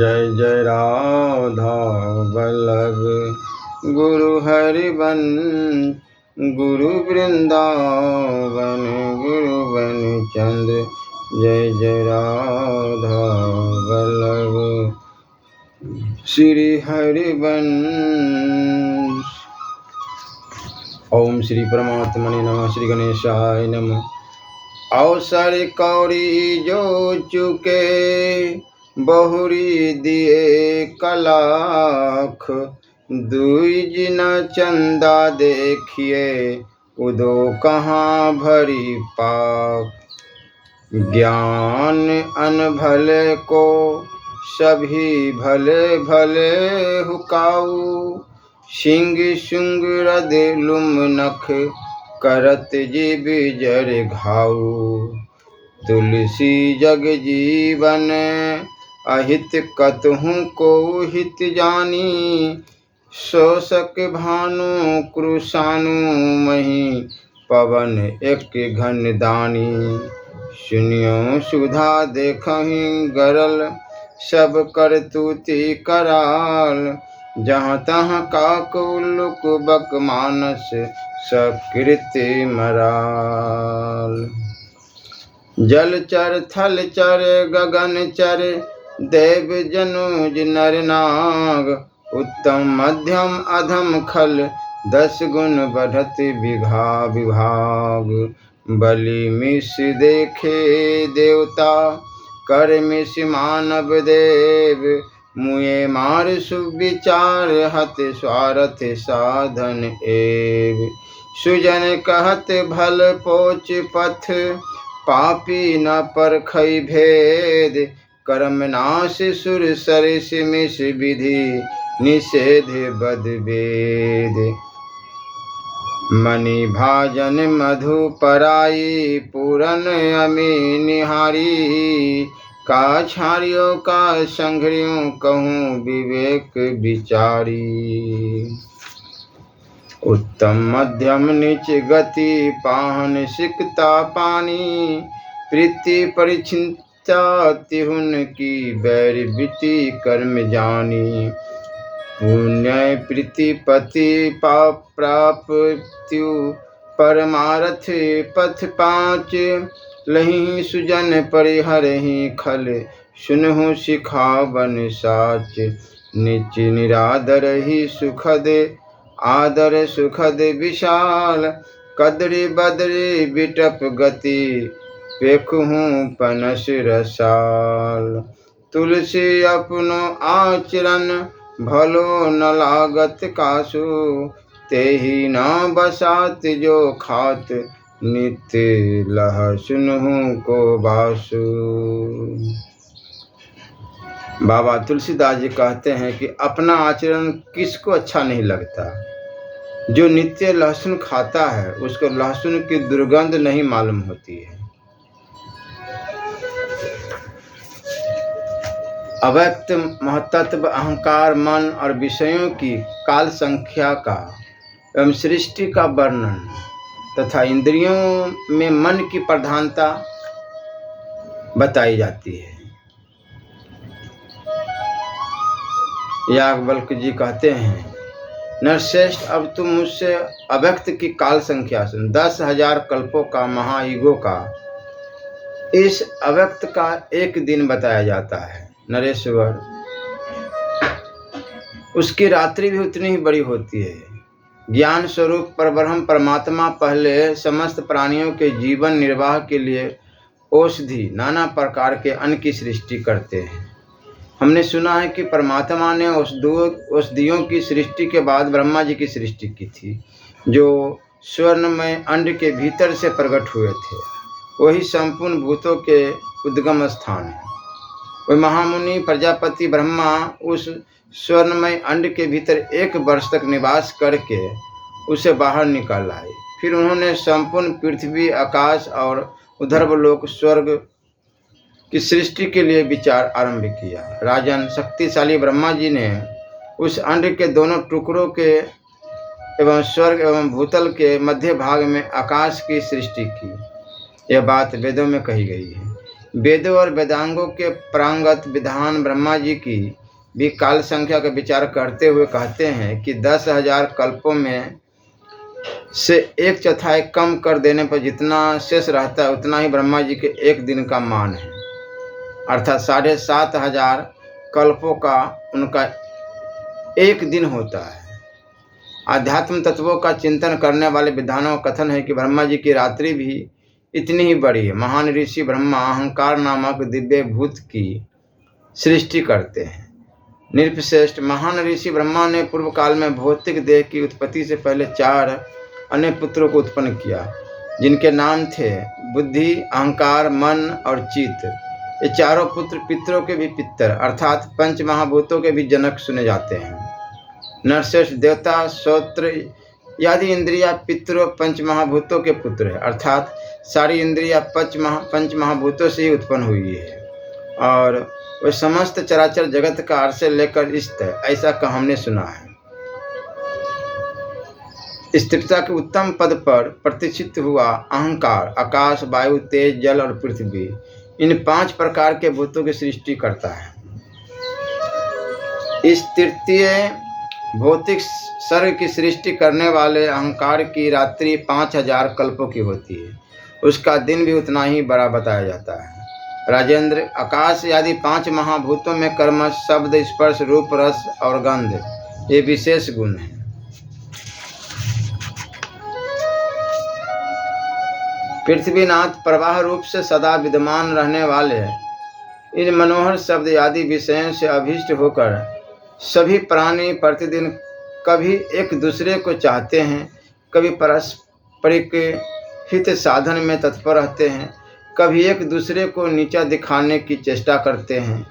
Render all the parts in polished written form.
जय जय राधा वल्लभ गुरु हरिवंश गुरु वृंदावन गुरु बन जय जय राधा वल्लभ श्री हरिवंश। ओम श्री परमात्मने नमः। श्री गणेशाय नमः। अवसर कौड़ी जो चुके बहुरी दिए कलाख, दुई जिन चंदा देखिए उदो कहाँ भरी पाक। ज्ञान अनभले को सभी भले भले हुकाऊ, सिंग शुंग रद लुम नख करत जीव जर घाऊ। तुलसी जग जीवन अहित कतहु को हित जानी, शोषक भानु कृषानु मही पवन एक घन दानी। सुनियो सुधा देखहि गरल सब करतूति कराल, जहाँ तहाँ काकुलुक बक मानस सकृति मराल। जल चर थल चर गगन चर देव जनुज नर नाग, उत्तम मध्यम अधम खल 10 गुण बढ़त बिघा विभाग। बलि मिस देखे देवता कर मिस मानव देव, मुए मार सुविचार हत स्वार्थ साधन एव। सुजन कहत भल पोच पथ, पापी न परखै भेद। कर्म नाश सुर सरिस मिस विधि, निषेध बद वेद। मणि भाजन मधु पराई, पूरन अमी निहारी। का छारियों का संघरियों कहूँ विवेक विचारी। उत्तम मध्यम नीच गति पाहन सिकता पानी, प्रीति परिचिंता तिहुन की बैर बीती कर्म जानी। पुण्य प्रीति पति पाप प्राप्त्यु परमारथ पथ 5। लही सुजन परिहरहि खल, सुनहु सिखावन साच। निच निरादर ही सुखद आदर सुखद विशाल, कदरी बदरी बिटप गति पेखहु पनस रसाल। तुलसी अपनो आचरण भलो न लागत कासु, तेहि न बसात जो खात नित्य लह सुनहु को बासु। बाबा तुलसीदास जी कहते हैं कि अपना आचरण किसको अच्छा नहीं लगता। जो नित्य लहसुन खाता है उसको लहसुन की दुर्गंध नहीं मालूम होती है। अव्यक्त महत्त्व अहंकार मन और विषयों की काल संख्या का एवं सृष्टि का वर्णन तथा इंद्रियों में मन की प्रधानता बताई जाती है। याज्ञवल्क्य जी कहते हैं, नरश्रेष्ठ अब तुम मुझसे अव्यक्त की काल संख्या सुन। 10,000 कल्पों का महायुगों का इस अव्यक्त का एक दिन बताया जाता है। नरेश्वर, उसकी रात्रि भी उतनी ही बड़ी होती है। ज्ञान स्वरूप परब्रह्म परमात्मा पहले समस्त प्राणियों के जीवन निर्वाह के लिए औषधि नाना प्रकार के अन्न की सृष्टि करते हैं। हमने सुना है कि परमात्मा ने औषधियों की सृष्टि के बाद ब्रह्मा जी की सृष्टि की थी, जो स्वर्णमय अंड के भीतर से प्रकट हुए थे। वही संपूर्ण भूतों के उद्गम स्थान है। वह महामुनि प्रजापति ब्रह्मा उस स्वर्णमय अंड के भीतर 1 वर्ष तक निवास करके उसे बाहर निकाल आए। फिर उन्होंने संपूर्ण पृथ्वी आकाश और ऊर्ध्वलोक स्वर्ग की सृष्टि के लिए विचार आरंभ किया। राजन शक्तिशाली ब्रह्मा जी ने उस अंड के दोनों टुकड़ों के एवं स्वर्ग एवं भूतल के मध्य भाग में आकाश की सृष्टि की। यह बात वेदों में कही गई है। वेदों और वेदांगों के प्रांगत विधान ब्रह्मा जी की भी काल संख्या का विचार करते हुए कहते हैं कि 10,000 कल्पों में से 1/4 कम कर देने पर जितना शेष रहता है उतना ही ब्रह्मा जी के एक दिन का मान है, अर्थात 7,500 कल्पों का उनका एक दिन होता है। आध्यात्म तत्वों का चिंतन करने वाले विद्वानों का कथन है कि ब्रह्मा जी की रात्रि भी इतनी ही बड़ी है। महान ऋषि ब्रह्मा अहंकार नामक दिव्य भूत की सृष्टि करते हैं। नृपश्रेष्ठ महान ऋषि ब्रह्मा ने पूर्व काल में भौतिक देह की उत्पत्ति से पहले 4 अन्य पुत्रों को उत्पन्न किया, जिनके नाम थे बुद्धि, अहंकार, मन और चित्त। ये चारों पुत्र पितरों के भी पितर अर्थात पंच महाभूतों के भी जनक सुने जाते हैं। नरश्रेष्ठ देवता, श्रोत्र आदि इंद्रिया पितरों पंच महाभूतों के पुत्र है, अर्थात सारी इंद्रिया पंच महाभूतों से ही उत्पन्न हुई है और वह समस्त चराचर जगत का अर्थ से लेकर इष्ट है, ऐसा का हमने सुना है। स्थिरता के उत्तम पद पर प्रतिष्ठित हुआ अहंकार आकाश, वायु, तेज, जल और पृथ्वी, इन 5 प्रकार के भूतों की सृष्टि करता है। इस तृतीय भौतिक सर्ग की सृष्टि करने वाले अहंकार की रात्रि 5,000 कल्पों की होती है, उसका दिन भी उतना ही बड़ा बताया जाता है। राजेंद्र, आकाश आदि 5 महाभूतों में कर्म, शब्द, स्पर्श, रूप, रस और गंध ये विशेष गुण हैं। पृथ्वीनाथ प्रवाह रूप से सदा विद्यमान रहने वाले इन मनोहर शब्द आदि विषयों से अभीष्ट होकर सभी प्राणी प्रतिदिन कभी एक दूसरे को चाहते हैं, कभी पारस्परिक हित साधन में तत्पर रहते हैं, कभी एक दूसरे को नीचा दिखाने की चेष्टा करते हैं,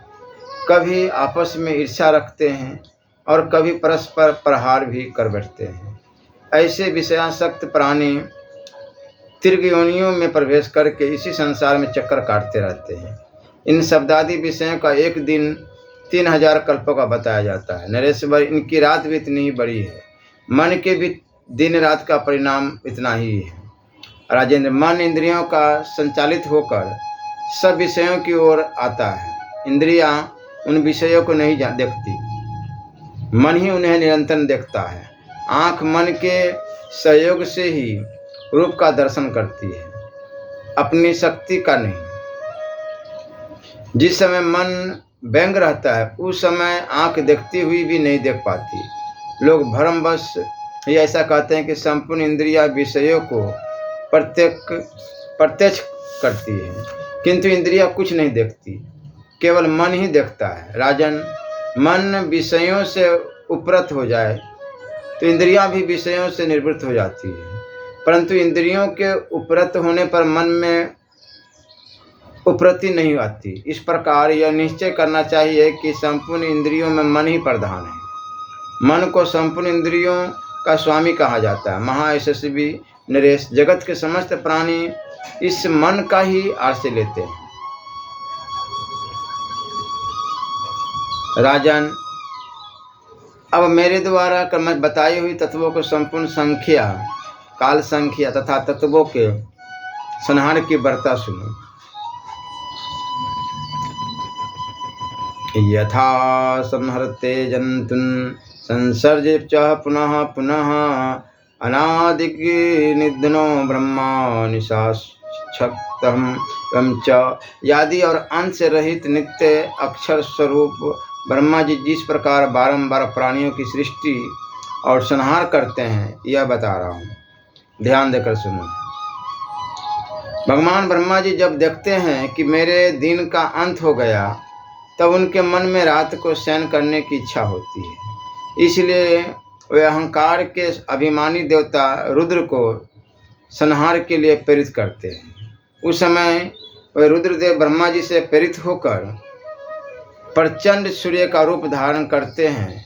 कभी आपस में ईर्ष्या रखते हैं और कभी परस्पर प्रहार भी कर बैठते हैं। ऐसे विषयासक्त प्राणी तीर्घ योनियों में प्रवेश करके इसी संसार में चक्कर काटते रहते हैं। इन शब्दादि विषयों का एक दिन 3,000 कल्पों का बताया जाता है। नरेश्वर, इनकी रात भी इतनी ही बड़ी है, मन के भी दिन रात का परिणाम इतना ही है। राजेंद्र, मन इंद्रियों का संचालित होकर सब विषयों की ओर आता है। इंद्रियां उन विषयों को नहीं देखती, मन ही उन्हें निरंतर देखता है। आँख मन के सहयोग से ही रूप का दर्शन करती है, अपनी शक्ति का नहीं। जिस समय मन व्यंग रहता है उस समय आँख देखती हुई भी नहीं देख पाती। लोग भ्रमवश ही ऐसा कहते हैं कि संपूर्ण इंद्रियां विषयों को प्रत्यक्ष करती है, किंतु इंद्रियां कुछ नहीं देखती, केवल मन ही देखता है। राजन, मन विषयों से उपरत हो जाए तो इंद्रियां भी विषयों से निवृत्त हो जाती है, परंतु इंद्रियों के उपरत होने पर मन में उपरति नहीं आती। इस प्रकार यह निश्चय करना चाहिए कि संपूर्ण इंद्रियों में मन ही प्रधान है। मन को संपूर्ण इंद्रियों का स्वामी कहा जाता है। महायशस्वी नरेश, जगत के समस्त प्राणी इस मन का ही आश्रय लेते हैं। राजन, अब मेरे द्वारा क्रमश बताई हुई तत्वों को संपूर्ण संख्या, काल संख्या तथा तत्वों के संहार की वार्ता सुनो। यथा संहरते जंतुन संसर्ज्य च पुनः पुनः अनादिनिधनो ब्रह्मा निशाक्षतम च यादि और अंत से रहित नित्य अक्षर स्वरूप ब्रह्मा जी जिस प्रकार बारंबार प्राणियों की सृष्टि और संहार करते हैं यह बता रहा हूँ, ध्यान देकर सुनो। भगवान ब्रह्मा जी जब देखते हैं कि मेरे दिन का अंत हो गया तब उनके मन में रात को शयन करने की इच्छा होती है, इसलिए वे अहंकार के अभिमानी देवता रुद्र को संहार के लिए प्रेरित करते हैं। उस समय वे रुद्रदेव ब्रह्मा जी से प्रेरित होकर प्रचंड सूर्य का रूप धारण करते हैं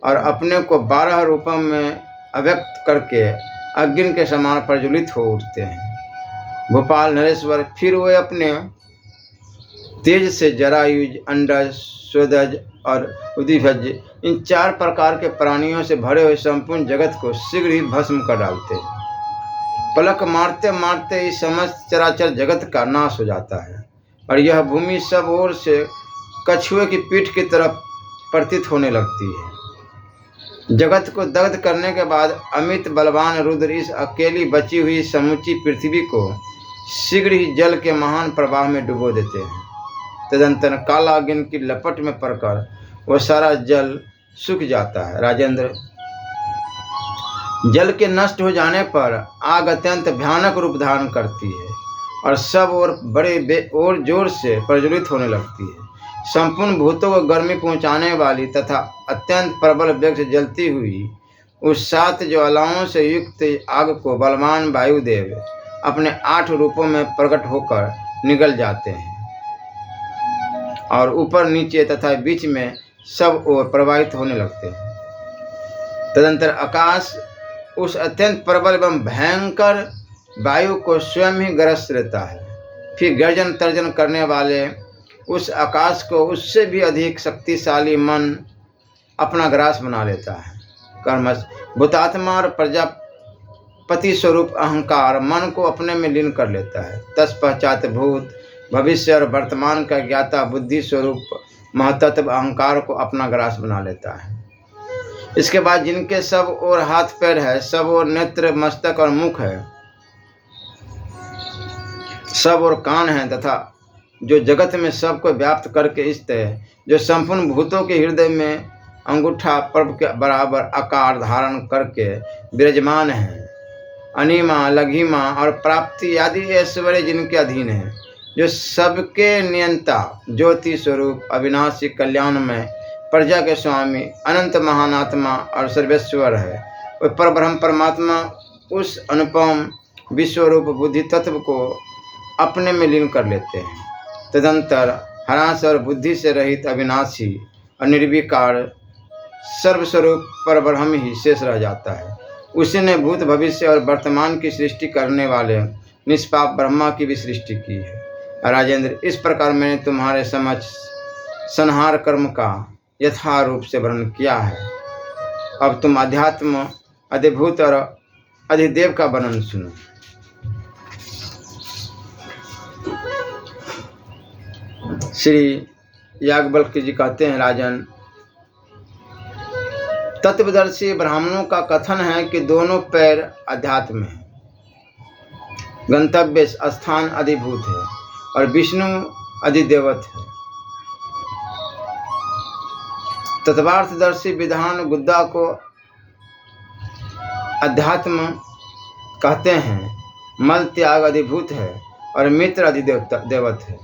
और अपने को 12 रूपों में अव्यक्त करके अग्नि के समान प्रज्वलित हो उठते हैं। गोपाल नरेश्वर, फिर वे अपने तेज से जरायुज, अंडज, स्वदज और उदिभज इन 4 प्रकार के प्राणियों से भरे हुए संपूर्ण जगत को शीघ्र ही भस्म कर डालते हैं। पलक मारते मारते इस समस्त चराचर जगत का नाश हो जाता है। और यह भूमि सब ओर से कछुए की पीठ की तरफ प्रतीत होने लगती है। जगत को दग्ध करने के बाद अमित बलवान रुद्र इस अकेली बची हुई समूची पृथ्वी को शीघ्र ही जल के महान प्रवाह में डुबो देते हैं। तदंतर काला अग्नि की लपट में पड़कर वह सारा जल सूख जाता है। राजेंद्र, जल के नष्ट हो जाने पर आग अत्यंत भयानक रूप धारण करती है और सब और बड़े और जोर से प्रज्वलित होने लगती है। संपूर्ण भूतों को गर्मी पहुंचाने वाली तथा अत्यंत प्रबल वेग से जलती हुई उस 7 ज्वालाओं से युक्त आग को बलवान वायुदेव अपने 8 रूपों में प्रकट होकर निगल जाते हैं और ऊपर नीचे तथा बीच में सब ओर प्रवाहित होने लगते हैं। तदंतर आकाश उस अत्यंत प्रबल एवं भयंकर वायु को स्वयं ही ग्रस्त रहता है। फिर गर्जन तर्जन करने वाले उस आकाश को उससे भी अधिक शक्तिशाली मन अपना ग्रास बना लेता है। कर्मश भूतात्मा और प्रजापति स्वरूप अहंकार मन को अपने में लीन कर लेता है। तत्पश्चात भूत भविष्य और वर्तमान का ज्ञाता बुद्धि स्वरूप महतत्व अहंकार को अपना ग्रास बना लेता है। इसके बाद जिनके सब और हाथ पैर है, सब और नेत्र मस्तक और मुख है, सब और कान है तथा जो जगत में सबको व्याप्त करके स्थित, जो संपूर्ण भूतों के हृदय में अंगूठा पर्व के बराबर आकार धारण करके विराजमान है, अनिमा लघिमा और प्राप्ति आदि ऐश्वर्य जिनके अधीन है, जो सबके नियंता ज्योति स्वरूप अविनाशी कल्याण में प्रजा के स्वामी अनंत महानात्मा और सर्वेश्वर है। वह परब्रह्म परमात्मा उस अनुपम विश्वरूप बुद्धि तत्व को अपने में लीन कर लेते हैं। तदंतर हरास और बुद्धि से रहित अविनाशी और निर्विकार सर्वस्वरूप परब्रह्म ही शेष रह जाता है। उसी ने भूत भविष्य और वर्तमान की सृष्टि करने वाले निष्पाप ब्रह्मा की भी सृष्टि की है। राजेंद्र, इस प्रकार मैंने तुम्हारे समक्ष संहार कर्म का यथारूप से वर्णन किया है। अब तुम अध्यात्म अधिभूत और अधिदेव का वर्णन सुनो। श्री याज्ञवल्क्य जी कहते हैं, राजन, तत्वदर्शी ब्राह्मणों का कथन है कि दोनों पैर अध्यात्म है, गंतव्य स्थान अधिभूत है और विष्णु अधिदेवत है। तत्वार्थदर्शी विधान गुद्दा को अध्यात्म कहते हैं, मल त्याग अधिभूत है और मित्र अधिदेवत है।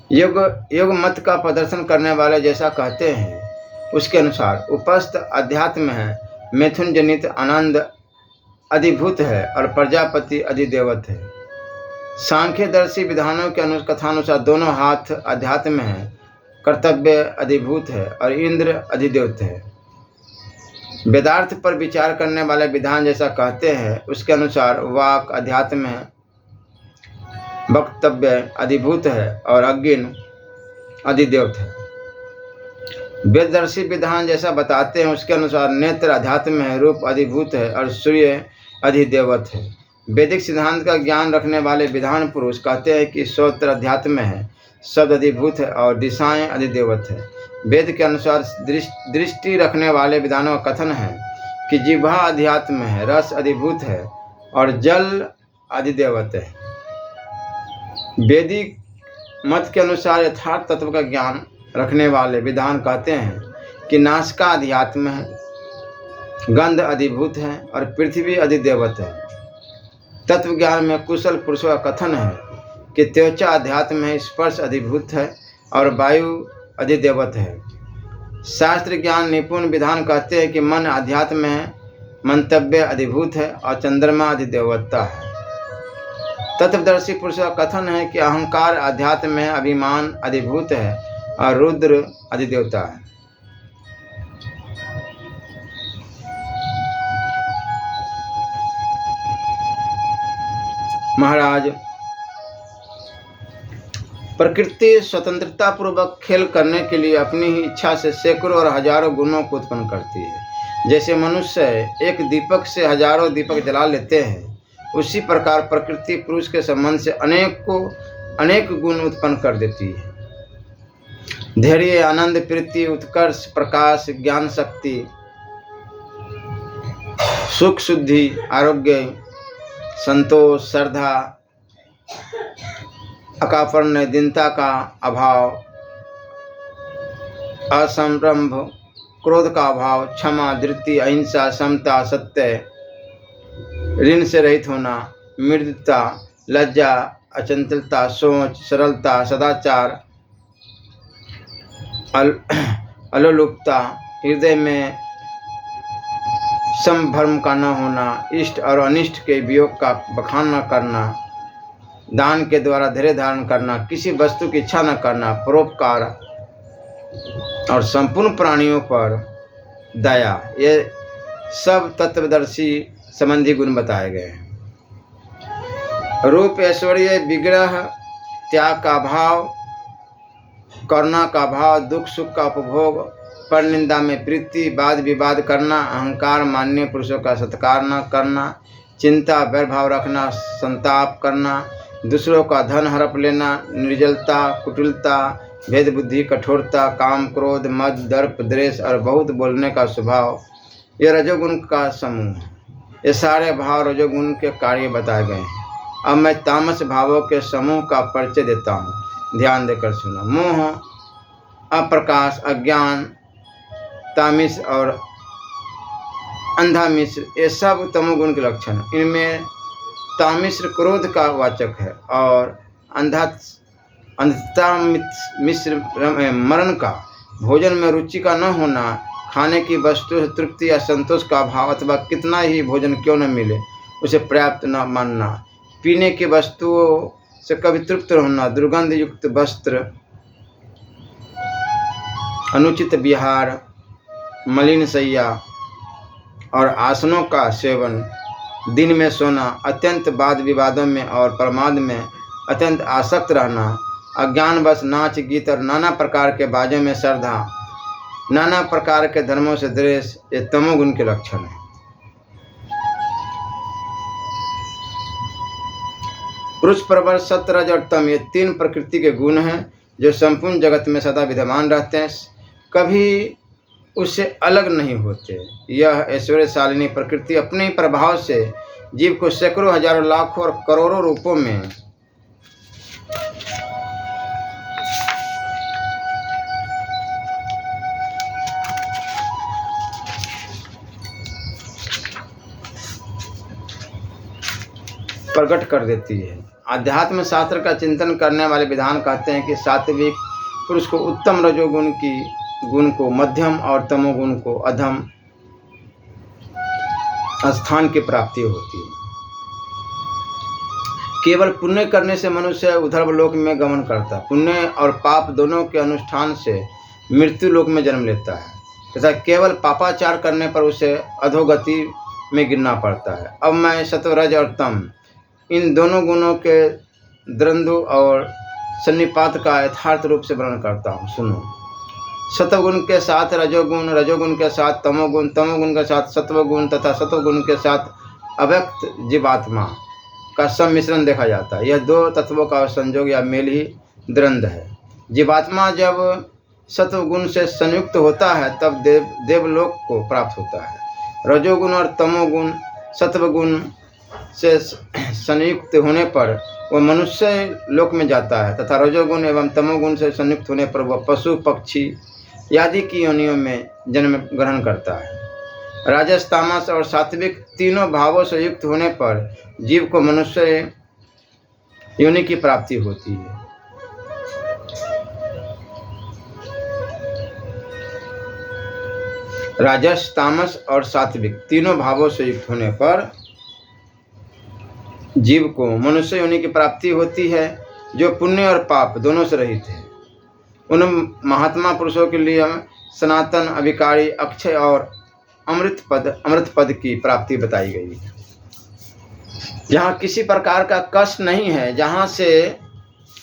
योग मत का प्रदर्शन करने वाले जैसा कहते हैं, उसके अनुसार उपस्थ अध्यात्म है, मैथुन जनित आनंद अधिभूत है और प्रजापति अधिदेवत है। सांख्यदर्शी विधानों के कथानुसार दोनों हाथ अध्यात्म है, कर्तव्य अधिभूत है और इंद्र अधिदेवत है। वेदार्थ पर विचार करने वाले विधान जैसा कहते हैं, उसके अनुसार वाक अध्यात्म है, वक्तव्य अधिभूत है और अग्नि अधिदेवत है। वेददर्शी विधान जैसा बताते हैं, उसके अनुसार नेत्र अध्यात्म है, रूप अधिभूत है और सूर्य अधिदेवत है। वैदिक सिद्धांत का ज्ञान रखने वाले विधान पुरुष कहते हैं कि श्रोत्र अध्यात्म है, शब्द अधिभूत है और दिशाएं अधिदेवत है। वेद के अनुसार दृष्टि रखने वाले विधानों का कथन है कि जिह्वा अध्यात्म है, रस अधिभूत है और जल अधिदेवत है। वैदिक मत के अनुसार यथार्थ तत्व का ज्ञान रखने वाले विधान कहते हैं कि नासिका अध्यात्म है, गंध अधिभूत है और पृथ्वी अधिदेवत है। तत्व ज्ञान में कुशल पुरुषों का कथन है कि त्वचा अध्यात्म है, स्पर्श अधिभूत है और वायु अधिदेवत है। शास्त्र ज्ञान निपुण विधान कहते हैं कि मन अध्यात्म है, मंतव्य अधिभूत है और चंद्रमा अधिदेवता है। तत्वदर्शी पुरुषों का कथन है कि अहंकार अध्यात्म है, अभिमान अधिभूत है और रुद्र अधिदेवता है। महाराज, प्रकृति स्वतंत्रता पूर्वक खेल करने के लिए अपनी ही इच्छा से सैकड़ों और हजारों गुणों को उत्पन्न करती है। जैसे मनुष्य एक दीपक से हजारों दीपक जला लेते हैं, उसी प्रकार प्रकृति पुरुष के संबंध से अनेकों अनेक गुण उत्पन्न कर देती है। धैर्य, आनंद, प्रीति, उत्कर्ष, प्रकाश, ज्ञान शक्ति, सुख, शुद्धि, आरोग्य, संतोष, श्रद्धा, अकापर्ण, दीनता का अभाव, असंभ्रम, क्रोध का अभाव, क्षमा, धृति, अहिंसा, समता, सत्य, ऋण से रहित होना, मृदुता, लज्जा, अचंचलता, सोच, सरलता, सदाचार, अलोलुपता, हृदय में संभ्रम का न होना, इष्ट और अनिष्ट के वियोग का बखान न करना, दान के द्वारा धैर्य धारण करना, किसी वस्तु की इच्छा न करना, परोपकार और संपूर्ण प्राणियों पर दया, ये सब तत्वदर्शी संबंधी गुण बताए गए हैं। रूप, ऐश्वर्य, विग्रह, त्याग का भाव, करुणा का भाव, दुख सुख का उपभोग, पर निंदा में प्रीति, वाद विवाद करना, अहंकार, मान्य पुरुषों का सत्कार न करना, चिंता, वैरभाव रखना, संताप करना, दूसरों का धन हड़प लेना, निर्जलता, कुटिलता, भेद बुद्धि, कठोरता, काम, क्रोध, मद, दर्प, द्वेष और बहुत बोलने का स्वभाव, ये रजोगुण का समूह है। ये सारे भाव रजोगुण के कार्य बताए गए हैं। अब मैं तामस भावों के समूह का परिचय देता हूँ, ध्यान देकर सुनो। मोह, अप्रकाश, अज्ञान, तामिस और अंधामिश्र, ये सब तमोगुण के लक्षण। इनमें तामिश्र क्रोध का वाचक है और अंधता मिश्र मरण का, भोजन में रुचि का न होना, खाने की वस्तु से तृप्ति या संतोष का अभाव अथवा कितना ही भोजन क्यों न मिले उसे पर्याप्त न मानना, पीने की वस्तुओं से कभी तृप्त होना, दुर्गंध युक्त वस्त्र, अनुचित विहार, मलिन शैया और आसनों का सेवन, दिन में सोना, अत्यंत वाद विवादों में और प्रमाद में अत्यंत आसक्त रहना, अज्ञानवश नाच गीत और नाना प्रकार के बाजों में श्रद्धा, नाना प्रकार के धर्मों से द्वेष, ये तमोगुण के लक्षण हैं। पुरुष प्रबल, सत्व, रज और तम, ये तीन प्रकृति के गुण हैं जो संपूर्ण जगत में सदा विद्यमान रहते हैं, कभी उससे अलग नहीं होते। यह ऐश्वर्यशालिनी प्रकृति अपने ही प्रभाव से जीव को सैकड़ों, हजारों, लाखों और करोड़ों रूपों में प्रकट कर देती है। आध्यात्म शास्त्र का चिंतन करने वाले विधान कहते हैं कि सात्विक पुरुष को उत्तम रजोगुण की गुण को मध्यम और तमोगुण को अधम स्थान की प्राप्ति होती है। केवल पुण्य करने से मनुष्य ऊर्ध्वलोक में गमन करता है। पुण्य और पाप दोनों के अनुष्ठान से मृत्यु लोक में जन्म लेता है तथा केवल पापाचार करने पर उसे अधोगति में गिरना पड़ता है। अब मैं सत्वरज और तम, इन दोनों गुणों के द्वंद्व और सन्निपात का यथार्थ रूप से वर्णन करता हूँ, सुनो। सत्वगुण के साथ रजोगुण, रजोगुण के साथ तमोगुण, तमोगुण के साथ सत्वगुण तथा सत्वगुण के साथ अव्यक्त जीवात्मा का सम्मिश्रण देखा जाता है। यह दो तत्वों का संयोग या मेल ही द्वंद्व है। जीवात्मा जब सत्वगुण से संयुक्त होता है तब देवलोक को प्राप्त होता है। रजोगुण और तमोगुण सत्वगुण से संयुक्त होने पर वह मनुष्य लोक में जाता है तथा रजोगुण एवं तमोगुण से संयुक्त होने पर वह पशु, पक्षी आदि की योनियों में जन्म ग्रहण करता है। राजस, तामस और सात्विक तीनों भावों से युक्त होने पर जीव को मनुष्य योनि की प्राप्ति होती है। राजस, तामस और सात्विक तीनों भावों से युक्त होने पर जीव को मनुष्य योनि की प्राप्ति होती है जो पुण्य और पाप दोनों से रहित है। उन महात्मा पुरुषों के लिए सनातन, अविकारी, अक्षय और अमृत पद की प्राप्ति बताई गई है। जहाँ किसी प्रकार का कष्ट नहीं है, जहाँ से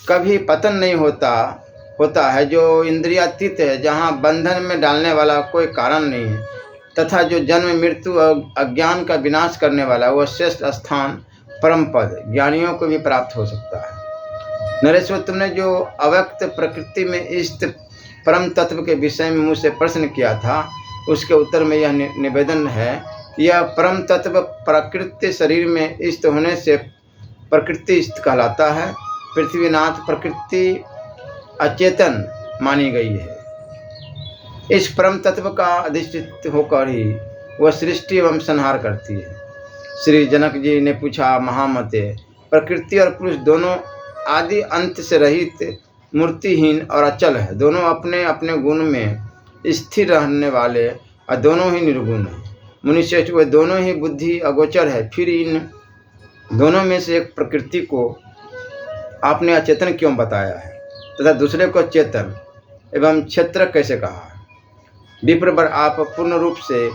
कभी पतन नहीं होता है, जो इंद्रियातीत है, जहाँ बंधन में डालने वाला कोई कारण नहीं है तथा जो जन्म, मृत्यु और अज्ञान का विनाश करने वाला, वह श्रेष्ठ स्थान परम पद ज्ञानियों को भी प्राप्त हो सकता है। नरेश्वर, तुमने जो अव्यक्त प्रकृति में स्थित परम तत्व के विषय में मुझसे प्रश्न किया था, उसके उत्तर में यह निवेदन है कि यह परम तत्व प्रकृति शरीर में स्थित होने से प्रकृति स्थित कहलाता है। पृथ्वीनाथ, प्रकृति अचेतन मानी गई है। इस परम तत्व का अधिष्ठित होकर ही वह सृष्टि एवं संहार करती है। श्री जनक जी ने पूछा, महामते, प्रकृति और पुरुष दोनों आदि अंत से रहित, मूर्तिहीन और अचल है। दोनों अपने अपने गुण में स्थिर रहने वाले और दोनों ही निर्गुण हैं। मुनिश्रेष्ठ, वे दोनों ही बुद्धि अगोचर है। फिर इन दोनों में से एक प्रकृति को आपने अचेतन क्यों बताया है तथा दूसरे को चेतन एवं क्षेत्र कैसे कहा है? विप्रवर, आप पूर्ण रूप से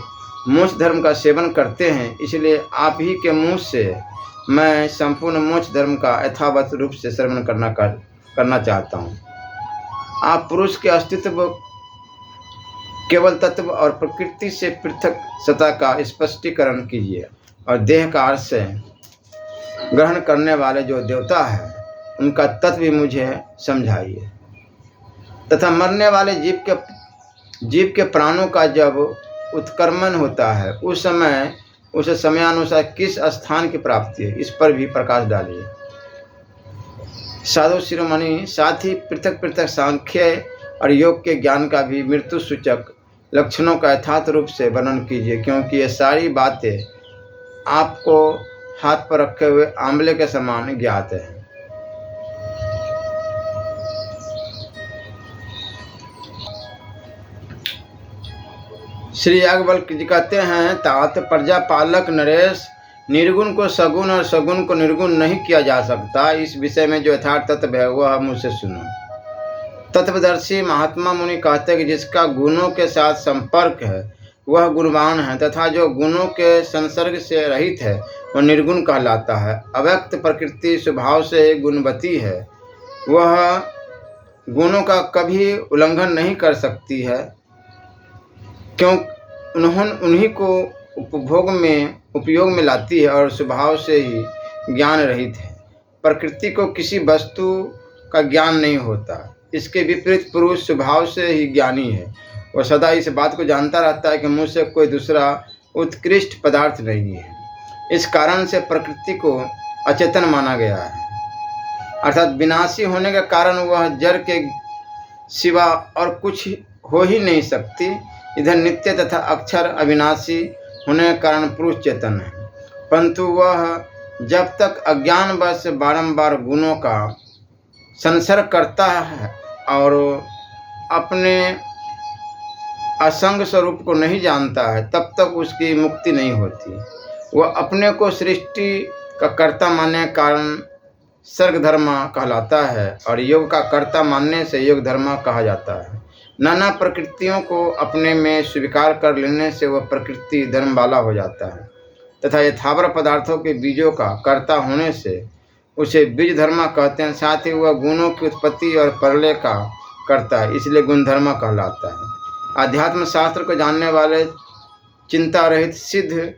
मोक्ष धर्म का सेवन करते हैं, इसलिए आप ही के मुँह से मैं संपूर्ण मोक्ष धर्म का यथावत रूप से श्रवण करना चाहता हूँ। आप पुरुष के अस्तित्व, केवल तत्व और प्रकृति से पृथक सत्ता का स्पष्टीकरण कीजिए और देह का आश्रय ग्रहण करने वाले जो देवता है उनका तत्व भी मुझे समझाइए। तथा मरने वाले जीव के प्राणों का जब उत्क्रमण होता है उस समय उसे समयानुसार किस स्थान की प्राप्ति है, इस पर भी प्रकाश डालिए। साधु शिरोमणि, साथ ही पृथक पृथक सांख्य और योग के ज्ञान का भी मृत्यु सूचक लक्षणों का यथार्थ रूप से वर्णन कीजिए, क्योंकि ये सारी बातें आपको हाथ पर रखे हुए आंवले के समान ज्ञात है। श्री याज्ञवल्क्य जी कहते हैं, तात प्रजापालक नरेश, निर्गुण को सगुण और सगुण को निर्गुण नहीं किया जा सकता। इस विषय में जो यथार्थ तत्व है वह मुझसे सुनो। तत्वदर्शी महात्मा मुनि कहते हैं कि जिसका गुणों के साथ संपर्क है वह गुणवान है, तथा जो गुणों के संसर्ग से रहित है वह निर्गुण कहलाता है। अव्यक्त प्रकृति स्वभाव से गुणवती है, वह गुणों का कभी उल्लंघन नहीं कर सकती है, क्यों उन्हीं को उपयोग में लाती है और स्वभाव से ही ज्ञान रहित है। प्रकृति को किसी वस्तु का ज्ञान नहीं होता। इसके विपरीत पुरुष स्वभाव से ही ज्ञानी है। वह सदा इस बात को जानता रहता है कि मुझसे कोई दूसरा उत्कृष्ट पदार्थ नहीं है। इस कारण से प्रकृति को अचेतन माना गया है, अर्थात विनाशी होने के कारण वह जड़ के सिवा और कुछ हो ही नहीं सकती। इधर नित्य तथा अक्षर अविनाशी होने के कारण पुरुष चेतन है, परंतु वह जब तक अज्ञानवश बारंबार गुणों का संसर्ग करता है और अपने असंग स्वरूप को नहीं जानता है, तब तक उसकी मुक्ति नहीं होती। वह अपने को सृष्टि का कर्ता मानने के कारण सर्गधर्मा कहलाता है और योग का कर्ता मानने से योग धर्मा कहा जाता है। नाना प्रकृतियों को अपने में स्वीकार कर लेने से वह प्रकृति धर्म वाला हो जाता है, तथा यथावर पदार्थों के बीजों का कर्ता होने से उसे बीज धर्मा कहते हैं। साथ ही वह गुणों की उत्पत्ति और प्रलय का कर्ता है, इसलिए गुण धर्मा कहलाता है। आध्यात्म शास्त्र को जानने वाले चिंता रहित सिद्ध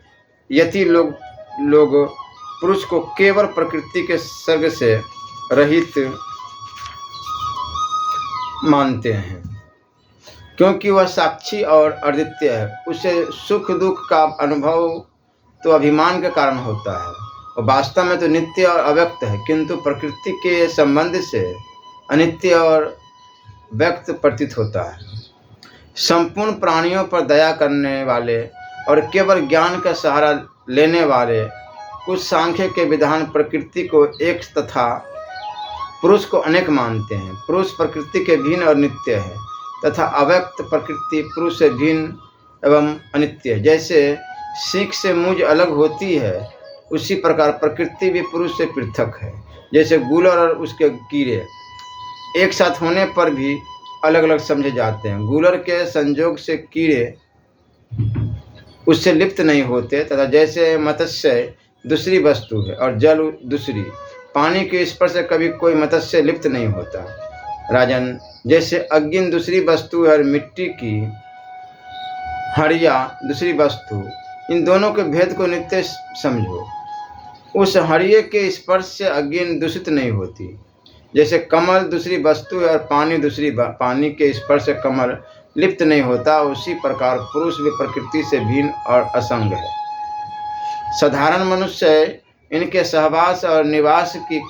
यति लोग पुरुष को केवल प्रकृति के सर्ग से रहित मानते हैं, क्योंकि वह साक्षी और अद्वितीय है। उसे सुख दुख का अनुभव तो अभिमान के कारण होता है, और वास्तव में तो नित्य और अव्यक्त है, किंतु प्रकृति के संबंध से अनित्य और व्यक्त प्रतीत होता है। संपूर्ण प्राणियों पर दया करने वाले और केवल ज्ञान का सहारा लेने वाले कुछ सांख्य के विधान प्रकृति को एक तथा पुरुष को अनेक मानते हैं। पुरुष प्रकृति के भिन्न और नित्य है, तथा अव्यक्त प्रकृति पुरुष से भिन्न एवं अनित्य है। जैसे सीख से मूंज अलग होती है, उसी प्रकार प्रकृति भी पुरुष से पृथक है। जैसे गूलर और उसके कीड़े एक साथ होने पर भी अलग अलग समझे जाते हैं। गूलर के संयोग से कीड़े उससे लिप्त नहीं होते, तथा जैसे मत्स्य दूसरी वस्तु है और जल दूसरी, पानी के स्पर्श से कभी कोई मत्स्य लिप्त नहीं होता। राजन, जैसे अग्नि दूसरी वस्तु है और मिट्टी की हड़िया दूसरी वस्तु, इन दोनों के भेद को नित्य समझो। उस हड़िये के स्पर्श से अग्नि दूषित नहीं होती, जैसे कमल दूसरी वस्तु है और पानी दूसरी पानी के स्पर्श से कमल लिप्त नहीं होता, उसी प्रकार पुरुष भी प्रकृति से भिन्न और असंग है। साधारण मनुष्य इनके सहवास और निवास की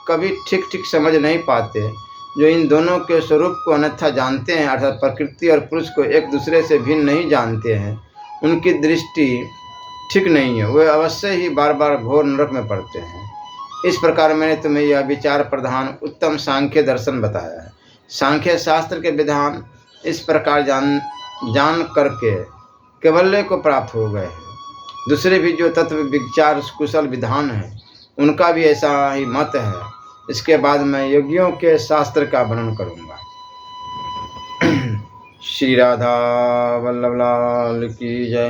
कभी ठीक ठीक समझ नहीं पाते। जो इन दोनों के स्वरूप को अन्यथा जानते हैं, अर्थात प्रकृति और पुरुष को एक दूसरे से भिन्न नहीं जानते हैं, उनकी दृष्टि ठीक नहीं है, वे अवश्य ही बार बार घोर नरक में पड़ते हैं। इस प्रकार मैंने तुम्हें यह विचार प्रधान उत्तम सांख्य दर्शन बताया है। सांख्य शास्त्र के विधान इस प्रकार जान करके कैवल्य को प्राप्त हो गए हैं। दूसरे भी जो तत्व विचार कुशल विधान हैं, उनका भी ऐसा ही मत है। इसके बाद मैं योगियों के शास्त्र का वर्णन करूँगा। श्री राधा वल्लभ लाल की जय।